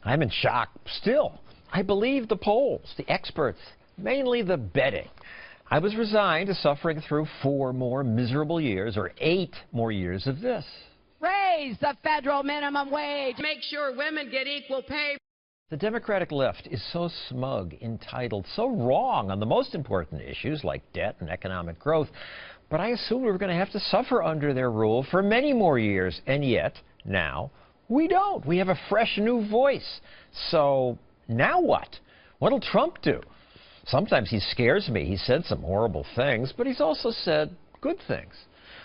I'm in shock still. I believe the polls, the experts, mainly the betting. I was resigned to suffering through 4 more miserable years, or 8 more years of this. Raise the federal minimum wage. Make sure women get equal pay. The Democratic left is so smug, entitled, so wrong on the most important issues like debt and economic growth. But I assumed we were going to have to suffer under their rule for many more years. And yet, now, we don't. We have a fresh new voice. So now what? What'll Trump do? Sometimes he scares me. He said some horrible things, but he's also said good things.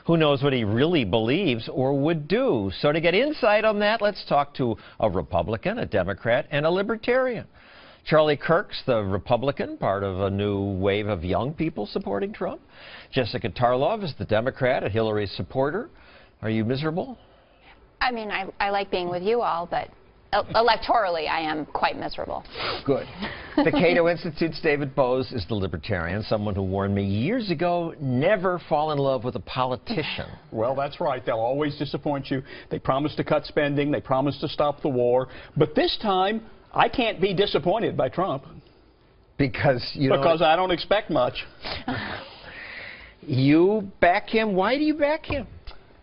Who knows what he really believes or would do? So to get insight on that, let's talk to a Republican, a Democrat, and a Libertarian. Charlie Kirk's the Republican, part of a new wave of young people supporting Trump. Jessica Tarlov is the Democrat, a Hillary supporter. Are you miserable? I mean, I like being with you all, but electorally, I am quite miserable. Good. The CATO Institute's David Boaz is the Libertarian, someone who warned me years ago, never fall in love with a politician. Well, that's right. They'll always disappoint you. They promise to cut spending. They promise to stop the war. But this time, I can't be disappointed by Trump. Because I don't expect much. You back him? Why do you back him?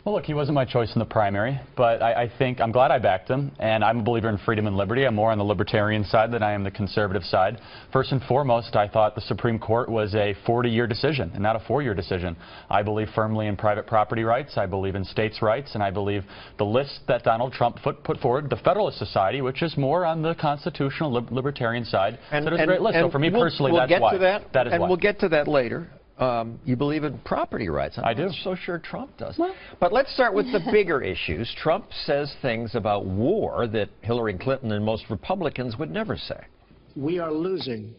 Well, look, he wasn't my choice in the primary, but I think I'm glad I backed him, and I'm a believer in freedom and liberty. I'm more on the libertarian side than I am the conservative side. First and foremost, I thought the Supreme Court was a 40-year decision and not a 4-year decision. I believe firmly in private property rights. I believe in states' rights, and I believe the list that Donald Trump put forward, the Federalist Society, which is more on the constitutional libertarian side, said it was a great list. So for me personally, that's why. That is why. We'll get to that later. You believe in property rights. I do. I'm not so sure Trump does. Well, but let's start with the bigger issues. Trump says things about war that Hillary Clinton and most Republicans would never say. We are losing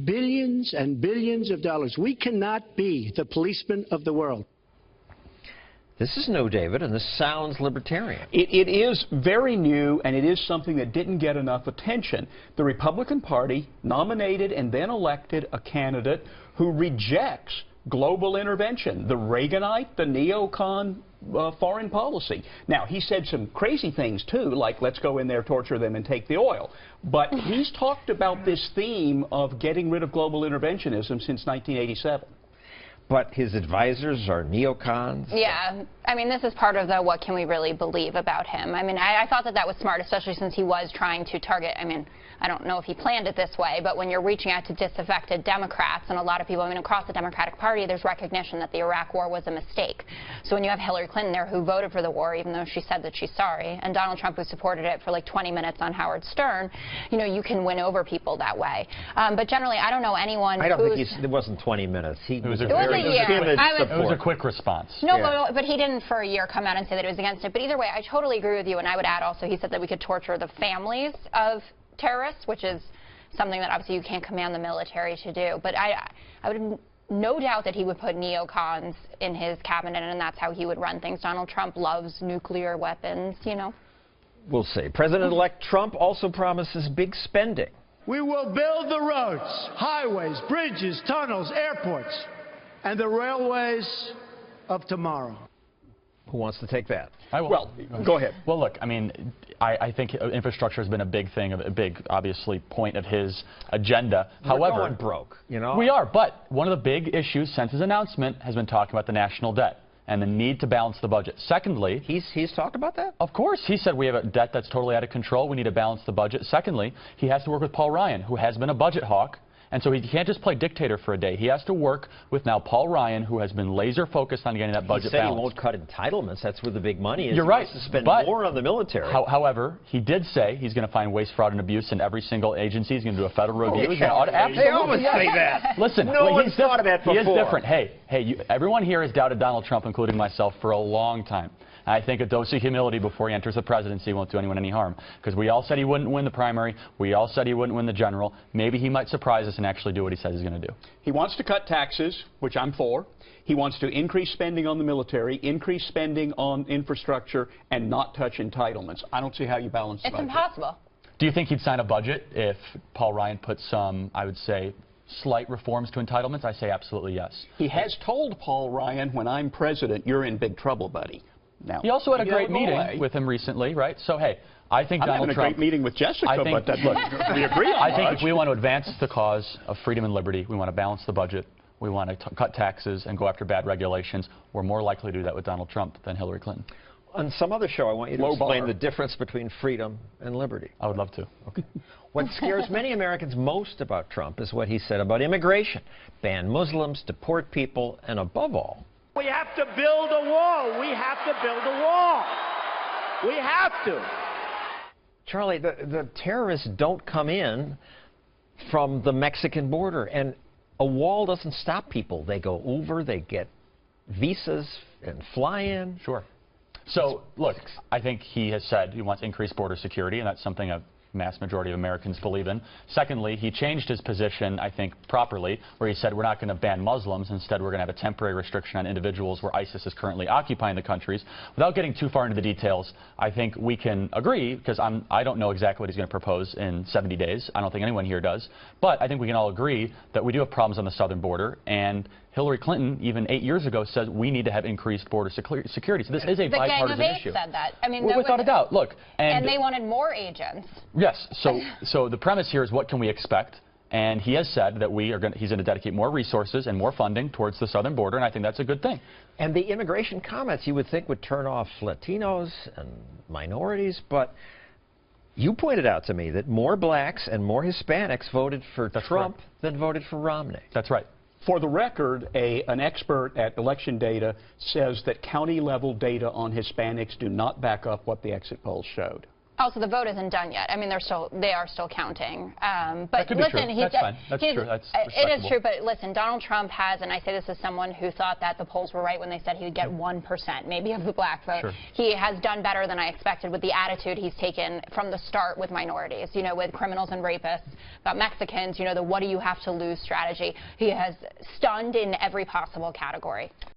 billions and billions of dollars. We cannot be the policeman of the world. This is new, David, and this sounds libertarian. It is very new, and it is something that didn't get enough attention. The Republican Party nominated and then elected a candidate who rejects global intervention, the Reaganite, the neocon foreign policy. Now, he said some crazy things, too, like let's go in there, torture them, and take the oil. But he's talked about this theme of getting rid of global interventionism since 1987. But his advisors are neocons? Yeah. I mean, this is part of the what can we really believe about him. I mean, I thought that was smart, especially since he was trying to target, I mean, I don't know if he planned it this way, but when you're reaching out to disaffected Democrats, and a lot of people, I mean, across the Democratic Party, there's recognition that the Iraq War was a mistake. So when you have Hillary Clinton there who voted for the war, even though she said that she's sorry, and Donald Trump who supported it for like 20 minutes on Howard Stern, you know, you can win over people that way. But generally, I don't know anyone I don't think it wasn't 20 minutes. It was a quick response. No, yeah. but he didn't for a year come out and say that it was against it. But either way, I totally agree with you, and I would add also he said that we could torture the families of terrorists, which is something that obviously you can't command the military to do. But I would no doubt that he would put neocons in his cabinet, and that's how he would run things. Donald Trump loves nuclear weapons, you know. We'll see. President-elect Trump also promises big spending. We will build the roads, highways, bridges, tunnels, airports, and the railways of tomorrow. Who wants to take that? I will. Well, go ahead. Well, look, I mean, I think infrastructure has been a big thing, a big, obviously, point of his agenda. However, we're going broke, you know? We are, but one of the big issues since his announcement has been talking about the national debt and the need to balance the budget. Secondly, he's talked about that? Of course. He said we have a debt that's totally out of control. We need to balance the budget. Secondly, he has to work with Paul Ryan, who has been a budget hawk. And so he can't just play dictator for a day. He has to work with now Paul Ryan, who has been laser focused on getting that budget balanced. He won't cut entitlements. That's where the big money is. You're right. He wants to spend more on the military. However, he did say he's going to find waste, fraud, and abuse in every single agency. He's going to do a federal review. They always say that. Listen, no one's thought of that before. He is different. Everyone here has doubted Donald Trump, including myself, for a long time. I think a dose of humility before he enters the presidency won't do anyone any harm. Because we all said he wouldn't win the primary. We all said he wouldn't win the general. Maybe he might surprise us and actually do what he says he's going to do. He wants to cut taxes, which I'm for. He wants to increase spending on the military, increase spending on infrastructure, and not touch entitlements. I don't see how you balance the budget. It's impossible. Do you think he'd sign a budget if Paul Ryan put some, I would say, slight reforms to entitlements? I say absolutely yes. He has told Paul Ryan, when I'm president, you're in big trouble, buddy. Now, He also had a maybe great that'll go meeting away. with him recently, right? So, hey, I think I'm Donald having a Trump... great meeting with Jessica, I think, but look, we agree on I think much. if we want to advance the cause of freedom and liberty, we want to balance the budget, we want to cut taxes and go after bad regulations, we're more likely to do that with Donald Trump than Hillary Clinton. On some other show, I want you to Low explain bar. the difference between freedom and liberty. I would love to. Okay. What scares many Americans most about Trump is what he said about immigration. Ban Muslims, deport people, and above all... We have to build a wall. We have to build a wall. We have to. Charlie, the terrorists don't come in from the Mexican border, and a wall doesn't stop people. They go over, they get visas and fly in. Sure. So, look, I think he has said he wants increased border security, and that's something a mass majority of Americans believe in. Secondly, he changed his position, I think, properly, where he said we're not going to ban Muslims. Instead, we're going to have a temporary restriction on individuals where ISIS is currently occupying the countries. Without getting too far into the details, I think we can agree, because I don't know exactly what he's going to propose in 70 days. I don't think anyone here does. But I think we can all agree that we do have problems on the southern border, and Hillary Clinton, even 8 years ago, said we need to have increased border security. So this is a bipartisan Gang of issue. Eight said that. I mean, Without a doubt. Look, and they wanted more agents. Yes. So the premise here is what can we expect? And he has said that he's going to dedicate more resources and more funding towards the southern border, and I think that's a good thing. And the immigration comments you would think would turn off Latinos and minorities, but you pointed out to me that more blacks and more Hispanics voted for Trump than voted for Romney. That's right. For the record, an expert at election data says that county-level data on Hispanics do not back up what the exit polls showed. Also, the vote isn't done yet. I mean, they are still counting. But that could be listen, true. That's fine. That's true. That's it is respectable. true. But listen, Donald Trump has, and I say this as someone who thought that the polls were right when they said he would get 1%, maybe, of the black vote. Sure. He has done better than I expected with the attitude he's taken from the start with minorities. You know, with criminals and rapists, about Mexicans. You know, the "what do you have to lose" strategy. He has stunned in every possible category.